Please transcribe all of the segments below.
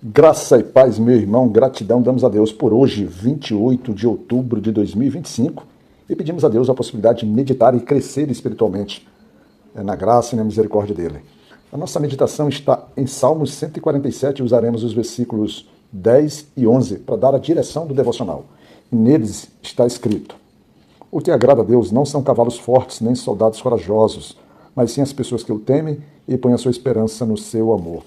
Graça e paz, meu irmão, gratidão damos a Deus por hoje, 28 de outubro de 2025, e pedimos a Deus a possibilidade de meditar e crescer espiritualmente na graça e na misericórdia dele. A nossa meditação está em Salmos 147 e usaremos os versículos 10 e 11 para dar a direção do devocional. E neles está escrito: o que agrada a Deus não são cavalos fortes nem soldados corajosos, mas sim as pessoas que o temem e põem a sua esperança no seu amor.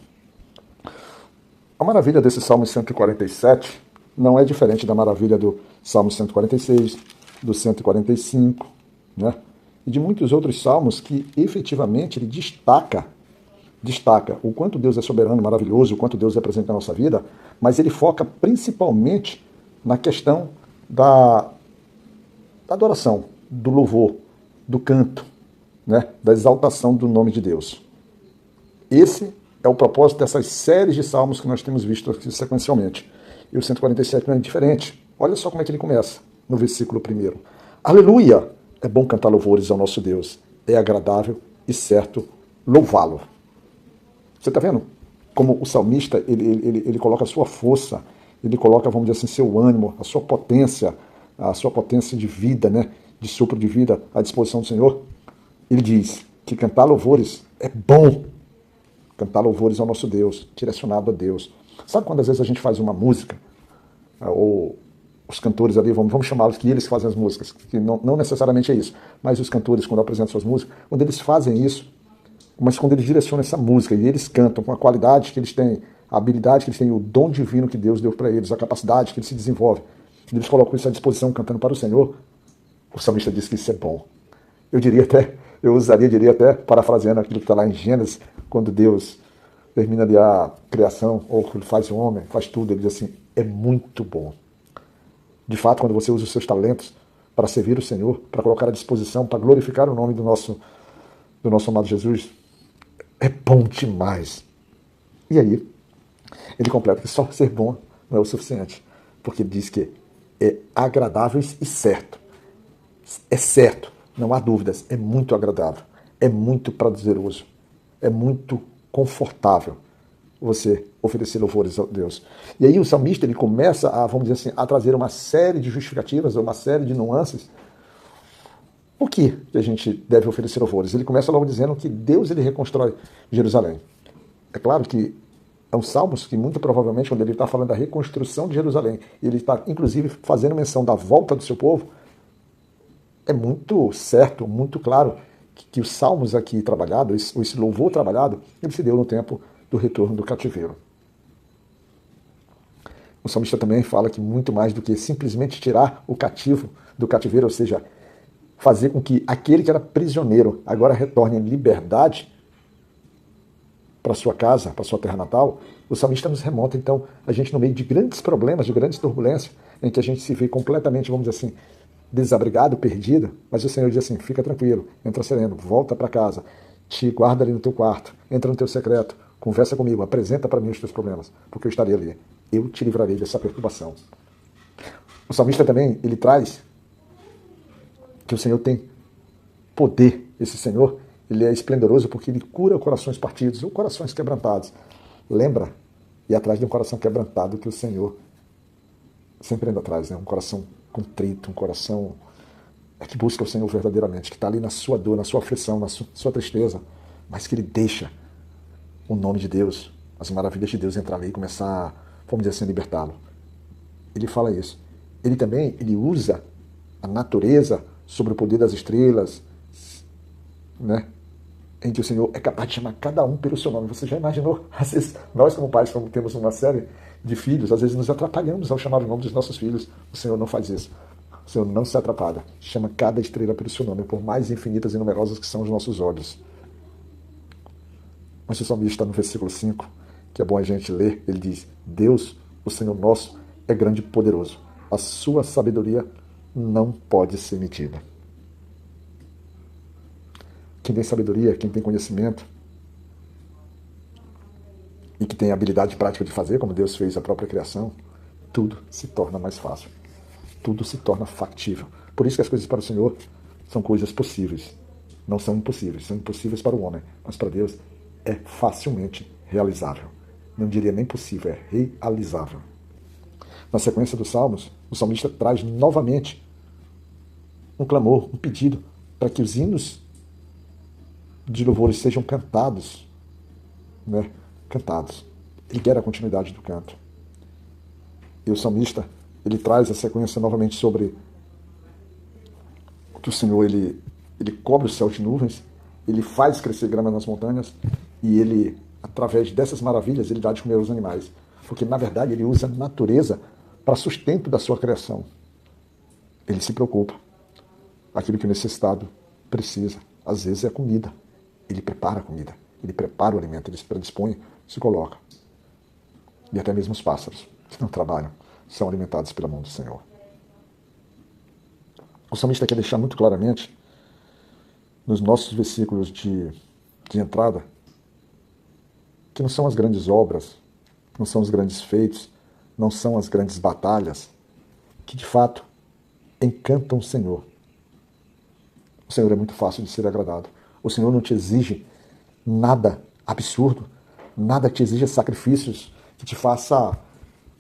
A maravilha desse Salmo 147 não é diferente da maravilha do Salmo 146, do 145, né? E de muitos outros salmos que efetivamente ele destaca o quanto Deus é soberano, maravilhoso, o quanto Deus é presente na nossa vida, mas ele foca principalmente na questão da adoração, do louvor, do canto, né? Da exaltação do nome de Deus. Esse é o propósito dessas séries de salmos que nós temos visto aqui sequencialmente. E o 147 não é diferente. Olha só como é que ele começa, no versículo 1. Aleluia! É bom cantar louvores ao nosso Deus. É agradável e certo louvá-lo. Você está vendo como o salmista ele coloca a sua força, ele coloca, vamos dizer assim, seu ânimo, a sua potência de vida, né? De sopro de vida à disposição do Senhor. Ele diz que cantar louvores é bom. Cantar louvores ao nosso Deus, direcionado a Deus. Sabe quando às vezes a gente faz uma música, ou os cantores ali, vamos chamá-los que eles fazem as músicas, que não necessariamente é isso, mas os cantores, quando apresentam suas músicas, quando eles fazem isso, mas quando eles direcionam essa música e eles cantam com a qualidade que eles têm, a habilidade que eles têm, o dom divino que Deus deu para eles, a capacidade que eles se desenvolvem, e eles colocam isso à disposição cantando para o Senhor, o salmista diz que isso é bom. Diria até, parafraseando aquilo que está lá em Gênesis, quando Deus termina ali a criação, ou ele faz o homem, faz tudo, ele diz assim, é muito bom. De fato, quando você usa os seus talentos para servir o Senhor, para colocar à disposição, para glorificar o nome do nosso amado Jesus, é bom demais. E aí, ele completa que só ser bom não é o suficiente, porque ele diz que é agradável e certo. É certo, não há dúvidas, é muito agradável, é muito prazeroso, é muito confortável você oferecer louvores a Deus. E aí o salmista ele começa a, vamos dizer assim, a trazer uma série de justificativas, uma série de nuances. O que a gente deve oferecer louvores? Ele começa logo dizendo que Deus ele reconstrói Jerusalém. É claro que é um salmos que muito provavelmente, quando ele está falando da reconstrução de Jerusalém, ele está inclusive fazendo menção da volta do seu povo, é muito certo, muito claro que os salmos aqui trabalhados, esse louvor trabalhado, ele se deu no tempo do retorno do cativeiro. O salmista também fala que muito mais do que simplesmente tirar o cativo do cativeiro, ou seja, fazer com que aquele que era prisioneiro agora retorne em liberdade para sua casa, para sua terra natal, o salmista nos remonta, então, a gente no meio de grandes problemas, de grandes turbulências, em que a gente se vê completamente, vamos dizer assim, desabrigado, perdido, mas o Senhor diz assim, fica tranquilo, entra sereno, volta para casa, te guarda ali no teu quarto, entra no teu secreto, conversa comigo, apresenta para mim os teus problemas, porque eu estarei ali, eu te livrarei dessa perturbação. O salmista também, ele traz que o Senhor tem poder, esse Senhor, ele é esplendoroso porque ele cura corações partidos ou corações quebrantados. Lembra? E atrás de um coração quebrantado que o Senhor sempre anda atrás, né? Um coração contrito, um coração que busca o Senhor verdadeiramente, que está ali na sua dor, na sua aflição, na sua tristeza, mas que ele deixa o nome de Deus, as maravilhas de Deus entrar ali e começar, vamos dizer assim, a libertá-lo. Ele fala isso. Ele também, ele usa a natureza sobre o poder das estrelas, né? Em que o Senhor é capaz de chamar cada um pelo seu nome. Você já imaginou? Às vezes, nós como pais, quando temos uma série de filhos, às vezes nos atrapalhamos ao chamar o nome dos nossos filhos. O Senhor não faz isso. O Senhor não se atrapalha. Chama cada estrela pelo seu nome, por mais infinitas e numerosas que são os nossos olhos. Mas o salmista está no versículo 5, que é bom a gente ler, ele diz, Deus, o Senhor nosso, é grande e poderoso. A sua sabedoria não pode ser medida. Quem tem sabedoria, quem tem conhecimento, e que tem habilidade prática de fazer, como Deus fez a própria criação, tudo se torna mais fácil. Tudo se torna factível. Por isso que as coisas para o Senhor são coisas possíveis. Não são impossíveis. São impossíveis para o homem, mas para Deus é facilmente realizável. não diria nem possível, é realizável. Na sequência dos Salmos, o salmista traz novamente um clamor, um pedido para que os hinos de louvores sejam cantados, né? Cantados. Ele quer a continuidade do canto. E o salmista, ele traz a sequência novamente sobre que o Senhor, ele cobre o céu de nuvens, ele faz crescer grama nas montanhas e ele, através dessas maravilhas, ele dá de comer aos animais. Porque, na verdade, ele usa a natureza para sustento da sua criação. Ele se preocupa. Aquilo que o necessitado precisa, às vezes, é a comida. Ele prepara a comida, ele prepara o alimento, ele se predispõe, se coloca. E até mesmo os pássaros, que não trabalham, são alimentados pela mão do Senhor. O salmista quer deixar muito claramente, nos nossos versículos de entrada, que não são as grandes obras, não são os grandes feitos, não são as grandes batalhas, que de fato encantam o Senhor. O Senhor é muito fácil de ser agradado. O Senhor não te exige nada absurdo, nada que te exija sacrifícios que te faça,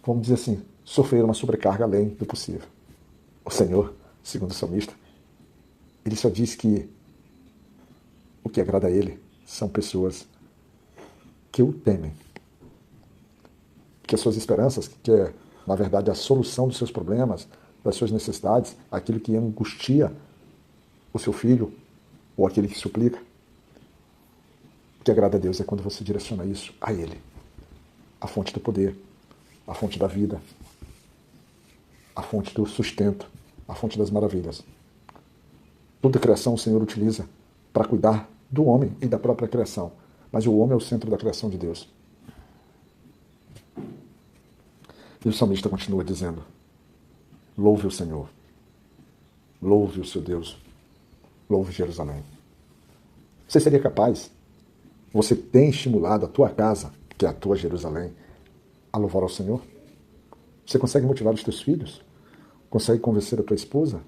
vamos dizer assim, sofrer uma sobrecarga além do possível. O Senhor, segundo o salmista, ele só diz que o que agrada a ele são pessoas que o temem. Que as suas esperanças, que é, na verdade, a solução dos seus problemas, das suas necessidades, aquilo que angustia o seu filho, ou aquele que suplica, o que agrada a Deus é quando você direciona isso a Ele, a fonte do poder, a fonte da vida, a fonte do sustento, a fonte das maravilhas. Toda a criação o Senhor utiliza para cuidar do homem e da própria criação, mas o homem é o centro da criação de Deus. E o salmista continua dizendo: louve o Senhor, louve o seu Deus, louve Jerusalém. Você seria capaz, você tem estimulado a tua casa, que é a tua Jerusalém, a louvar ao Senhor? Você consegue motivar os teus filhos? Consegue convencer a tua esposa?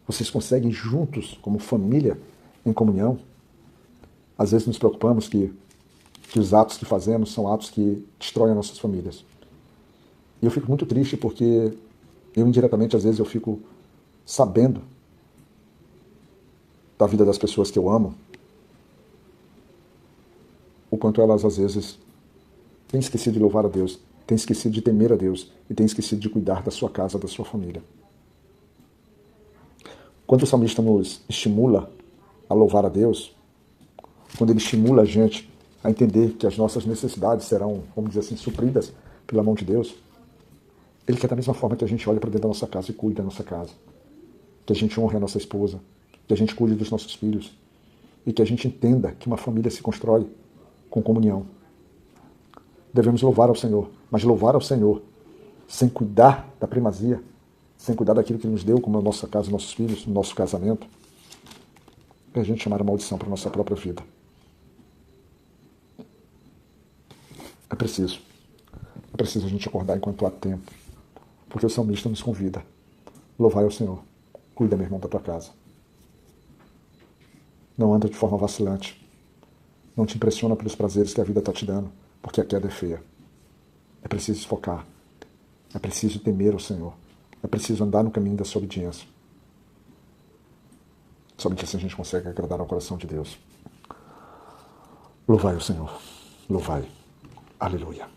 Vocês conseguem juntos, como família, em comunhão? Às vezes nos preocupamos que os atos que fazemos são atos que destroem as nossas famílias. E eu fico muito triste porque eu indiretamente, às vezes, eu fico sabendo da vida das pessoas que eu amo, o quanto elas, às vezes, têm esquecido de louvar a Deus, têm esquecido de temer a Deus e têm esquecido de cuidar da sua casa, da sua família. Quando o salmista nos estimula a louvar a Deus, quando ele estimula a gente a entender que as nossas necessidades serão, vamos dizer assim, supridas pela mão de Deus, ele quer da mesma forma que a gente olha para dentro da nossa casa e cuida da nossa casa, que a gente honre a nossa esposa, que a gente cuide dos nossos filhos e que a gente entenda que uma família se constrói com comunhão. Devemos louvar ao Senhor, mas louvar ao Senhor sem cuidar da primazia, sem cuidar daquilo que Ele nos deu, como a nossa casa, nossos filhos, o nosso casamento, é a gente chamar a maldição para a nossa própria vida. É preciso a gente acordar enquanto há tempo, porque o salmista nos convida: louvai ao Senhor, cuida, meu irmão, da tua casa. Não anda de forma vacilante. Não te impressiona pelos prazeres que a vida está te dando, porque a queda é feia. É preciso focar. É preciso temer ao Senhor. É preciso andar no caminho da sua obediência. Somente assim a gente consegue agradar ao coração de Deus. Louvai o Senhor. Louvai. Aleluia.